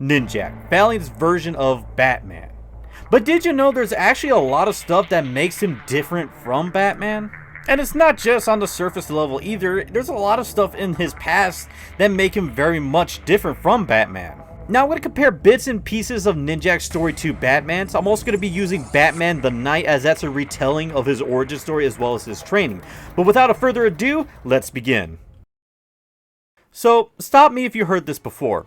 Ninjak, Valiant's version of Batman. But did you know there's actually a lot of stuff that makes him different from Batman? And it's not just on the surface level either, there's a lot of stuff in his past that make him very much different from Batman. Now I'm going to compare bits and pieces of Ninjak's story to Batman's. I'm also going to be using Batman the Knight, as that's a retelling of his origin story as well as his training. But without a further ado, let's begin. So, stop me if you heard this before.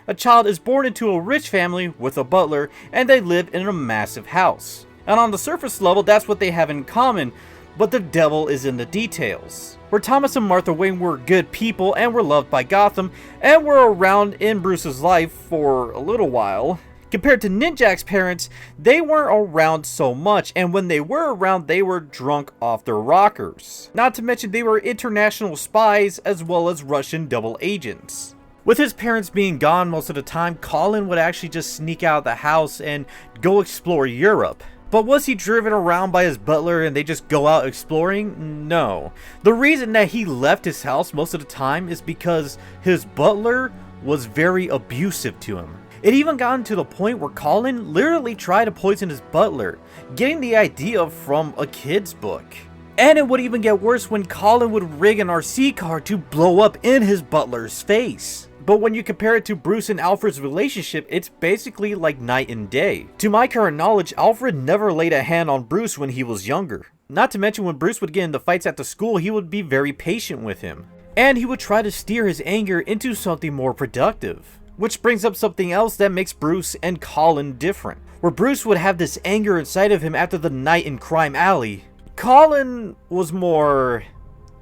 A child is born into a rich family with a butler, and they live in a massive house. And on the surface level, that's what they have in common, but the devil is in the details. Where Thomas and Martha Wayne were good people and were loved by Gotham, and were around in Bruce's life for a little while, compared to Ninjak's parents, they weren't around so much, and when they were around, they were drunk off their rockers. Not to mention they were international spies as well as Russian double agents. With his parents being gone most of the time, Colin would actually just sneak out of the house and go explore Europe. But was he driven around by his butler and they just go out exploring? No. The reason that he left his house most of the time is because his butler was very abusive to him. It even got to the point where Colin literally tried to poison his butler, getting the idea from a kid's book. And it would even get worse when Colin would rig an RC car to blow up in his butler's face. But when you compare it to Bruce and Alfred's relationship, it's basically like night and day. To my current knowledge, Alfred never laid a hand on Bruce when he was younger. Not to mention when Bruce would get into fights at the school, he would be very patient with him. And he would try to steer his anger into something more productive. Which brings up something else that makes Bruce and Colin different. Where Bruce would have this anger inside of him after the night in Crime Alley, Colin was more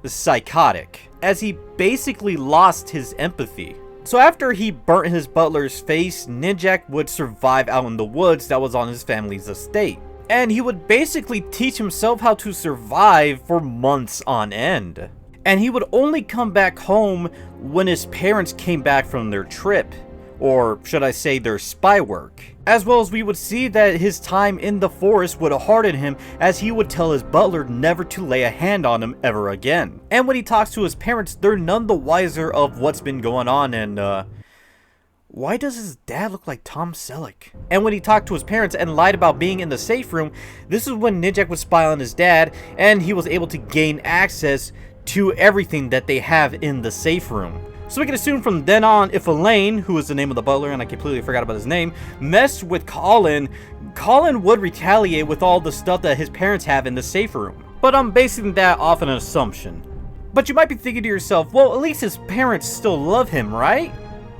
psychotic, as he basically lost his empathy. So after he burnt his butler's face, Ninjak would survive out in the woods that was on his family's estate. And he would basically teach himself how to survive for months on end. And he would only come back home when his parents came back from their trip. Or should I say their spy work. As well as we would see that his time in the forest would harden him, as he would tell his butler never to lay a hand on him ever again. And when he talks to his parents, they're none the wiser of what's been going on, and why does his dad look like Tom Selleck? And when he talked to his parents and lied about being in the safe room, this is when Ninjak would spy on his dad, and he was able to gain access to everything that they have in the safe room. So we can assume from then on, if Elaine, who is the name of the butler, and I completely forgot about his name, messed with Colin, Colin would retaliate with all the stuff that his parents have in the safe room. But I'm basing that off an assumption. But you might be thinking to yourself, well, at least his parents still love him, right?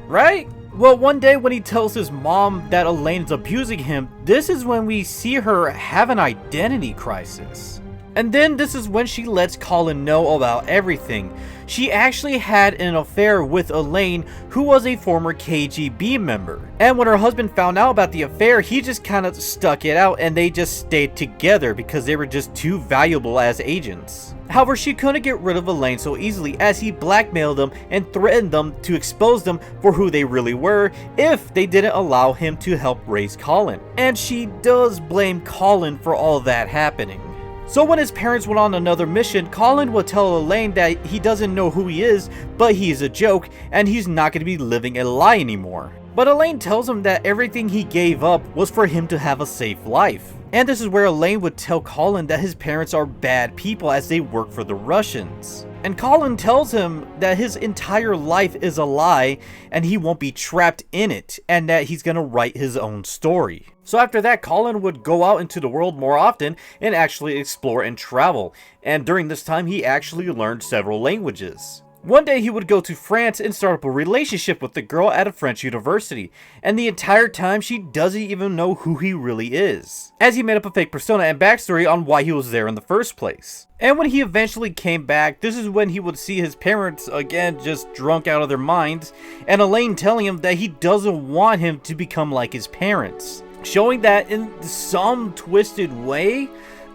Right? Well, one day when he tells his mom that Elaine's abusing him, this is when we see her have an identity crisis. And then this is when she lets Colin know about everything. She actually had an affair with Elaine, who was a former KGB member. And when her husband found out about the affair, he just kind of stuck it out and they just stayed together because they were just too valuable as agents. However, she couldn't get rid of Elaine so easily, as he blackmailed them and threatened them to expose them for who they really were if they didn't allow him to help raise Colin. And she does blame Colin for all that happening. So when his parents went on another mission, Colin would tell Elaine that he doesn't know who he is, but he's a joke, and he's not going to be living a lie anymore. But Elaine tells him that everything he gave up was for him to have a safe life. And this is where Elaine would tell Colin that his parents are bad people as they work for the Russians. And Colin tells him that his entire life is a lie and he won't be trapped in it, and that he's gonna write his own story. So after that, Colin would go out into the world more often and actually explore and travel. And during this time, he actually learned several languages. One day he would go to France and start up a relationship with the girl at a French university, and the entire time she doesn't even know who he really is, as he made up a fake persona and backstory on why he was there in the first place. And when he eventually came back, this is when he would see his parents again just drunk out of their minds, and Elaine telling him that he doesn't want him to become like his parents, showing that in some twisted way,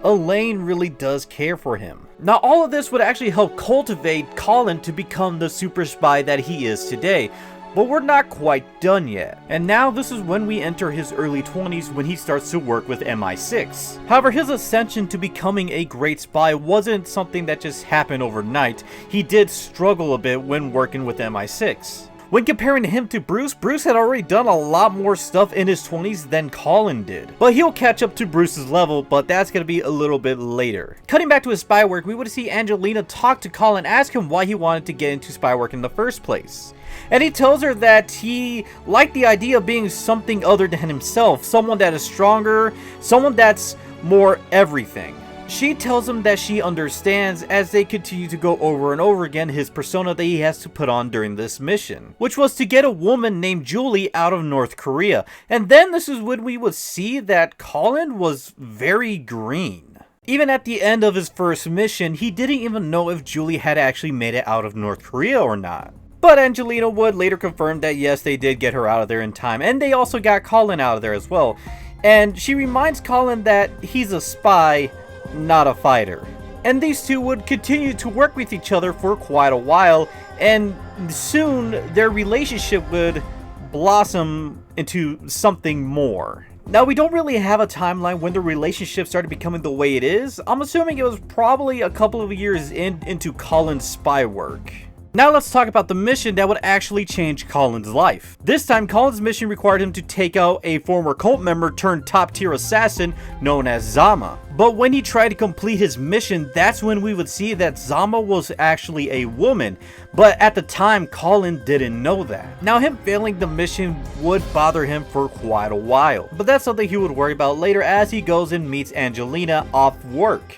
Elaine really does care for him. Now all of this would actually help cultivate Colin to become the super spy that he is today, but we're not quite done yet. And now this is when we enter his early 20s, when he starts to work with MI6. However, his ascension to becoming a great spy wasn't something that just happened overnight. He did struggle a bit when working with MI6. When comparing him to Bruce, Bruce had already done a lot more stuff in his 20s than Colin did. But he'll catch up to Bruce's level, but that's going to be a little bit later. Cutting back to his spy work, we would see Angelina talk to Colin, ask him why he wanted to get into spy work in the first place. And he tells her that he liked the idea of being something other than himself, someone that is stronger, someone that's more everything. She tells him that she understands as they continue to go over and over again his persona that he has to put on during this mission, which was to get a woman named Julie out of North Korea. And then this is when we would see that Colin was very green. Even at the end of his first mission, he didn't even know if Julie had actually made it out of North Korea or not. But Angelina would later confirm that yes, they did get her out of there in time, and they also got Colin out of there as well. And she reminds Colin that he's a spy, not a fighter. And these two would continue to work with each other for quite a while, and soon their relationship would blossom into something more. Now, we don't really have a timeline when the relationship started becoming the way it is. I'm assuming it was probably a couple of years into Colin's spy work. Now let's talk about the mission that would actually change Colin's life. This time, Colin's mission required him to take out a former cult member turned top tier assassin known as Zama. But when he tried to complete his mission, that's when we would see that Zama was actually a woman. But at the time, Colin didn't know that. Now, him failing the mission would bother him for quite a while. But that's something he would worry about later as he goes and meets Angelina off work.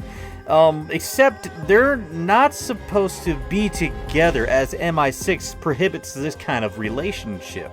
Except they're not supposed to be together as MI6 prohibits this kind of relationship.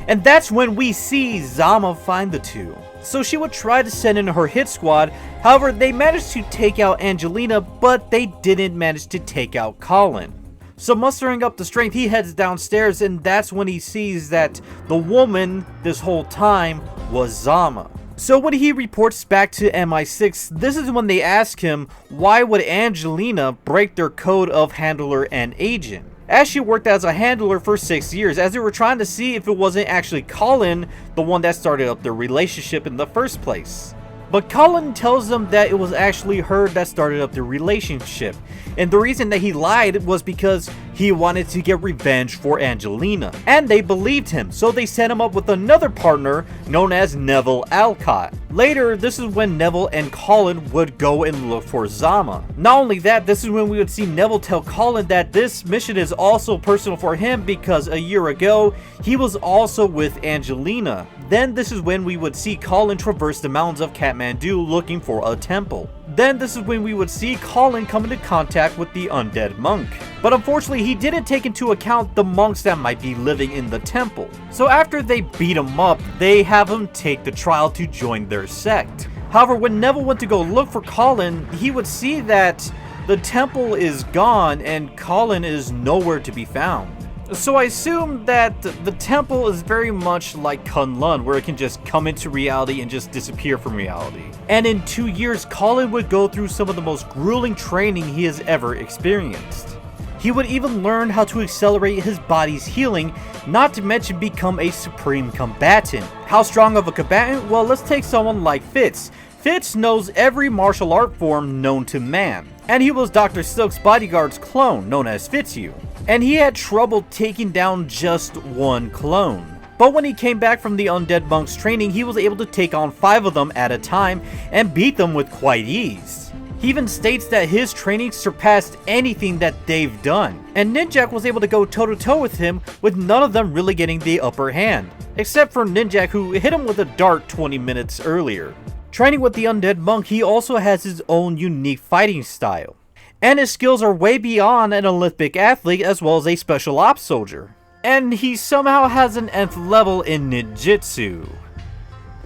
And that's when we see Zama find the two. So she would try to send in her hit squad, however they managed to take out Angelina, but they didn't manage to take out Colin. So mustering up the strength, he heads downstairs, and that's when he sees that the woman this whole time was Zama. So when he reports back to MI6, this is when they ask him why would Angelina break their code of handler and agent. As she worked as a handler for 6 years, as they were trying to see if it wasn't actually Colin the one that started up their relationship in the first place. But Colin tells them that it was actually her that started up the relationship, and the reason that he lied was because he wanted to get revenge for Angelina, and they believed him, so they set him up with another partner known as Neville Alcott. Later, this is when Neville and Colin would go and look for Zama. Not only that, this is when we would see Neville tell Colin that this mission is also personal for him because a year ago, he was also with Angelina. Then this is when we would see Colin traverse the mountains of Kathmandu looking for a temple. Then this is when we would see Colin come into contact with the undead monk. But unfortunately, he didn't take into account the monks that might be living in the temple. So after they beat him up, they have him take the trial to join their sect. However, when Neville went to go look for Colin, he would see that the temple is gone and Colin is nowhere to be found. So I assume that the temple is very much like Kunlun, where it can just come into reality and just disappear from reality. And in 2 years, Colin would go through some of the most grueling training he has ever experienced. He would even learn how to accelerate his body's healing, not to mention become a supreme combatant. How strong of a combatant? Well, let's take someone like Fitz. Fitz knows every martial art form known to man, and he was Dr. Silk's bodyguard's clone, known as Fitzhugh. And he had trouble taking down just one clone. But when he came back from the undead monk's training, he was able to take on 5 of them at a time and beat them with quite ease. He even states that his training surpassed anything that they've done. And Ninjak was able to go toe-to-toe with him, with none of them really getting the upper hand. Except for Ninjak, who hit him with a dart 20 minutes earlier. Training with the undead monk, he also has his own unique fighting style. And his skills are way beyond an Olympic athlete as well as a special ops soldier. And he somehow has an nth level in ninjutsu.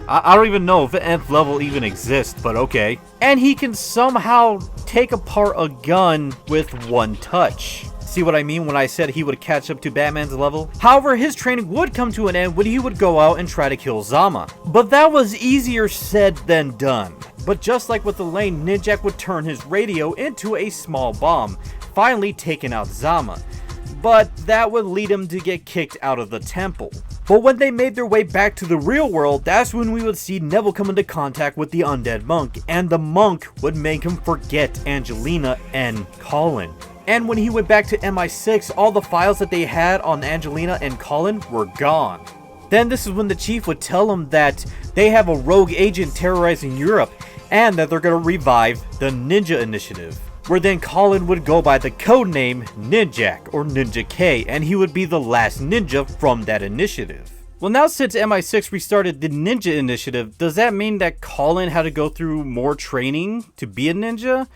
I don't even know if an nth level even exists, but okay. And he can somehow take apart a gun with one touch. See what I mean when I said he would catch up to Batman's level? However, his training would come to an end when he would go out and try to kill Zama. But that was easier said than done. But just like with Elaine, Ninjak would turn his radio into a small bomb, finally taking out Zama. But that would lead him to get kicked out of the temple. But when they made their way back to the real world, that's when we would see Neville come into contact with the undead monk, and the monk would make him forget Angelina and Colin. And when he went back to MI6, all the files that they had on Angelina and Colin were gone. Then this is when the chief would tell him that they have a rogue agent terrorizing Europe and that they're going to revive the Ninja Initiative, where then Colin would go by the codename Ninjak or Ninja K, and he would be the last ninja from that initiative. Well, now since MI6 restarted the Ninja Initiative, does that mean that Colin had to go through more training to be a ninja?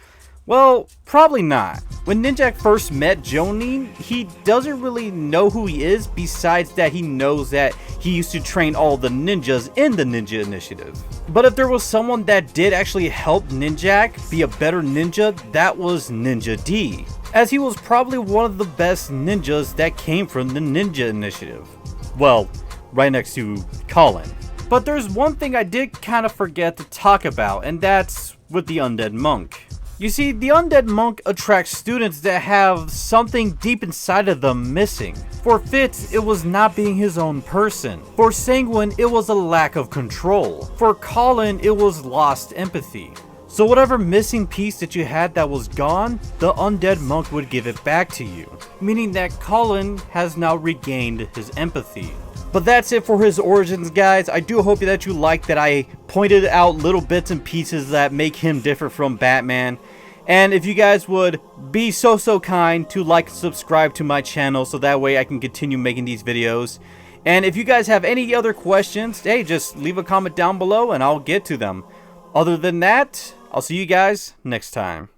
Well, probably not. When Ninjak first met Jonin, he doesn't really know who he is, besides that he knows that he used to train all the ninjas in the Ninja Initiative. But if there was someone that did actually help Ninjak be a better ninja, that was Ninja D, as he was probably one of the best ninjas that came from the Ninja Initiative. Well, right next to Colin. But there's one thing I did kind of forget to talk about, and that's with the Undead Monk. You see, the Undead Monk attracts students that have something deep inside of them missing. For Fitz, it was not being his own person. For Sanguine, it was a lack of control. For Colin, it was lost empathy. So whatever missing piece that you had that was gone, the Undead Monk would give it back to you, meaning that Colin has now regained his empathy. But that's it for his origins, guys. I do hope that you liked that I pointed out little bits and pieces that make him different from Batman. And if you guys would be so kind to like and subscribe to my channel, so that way I can continue making these videos. And if you guys have any other questions, hey, just leave a comment down below and I'll get to them. Other than that, I'll see you guys next time.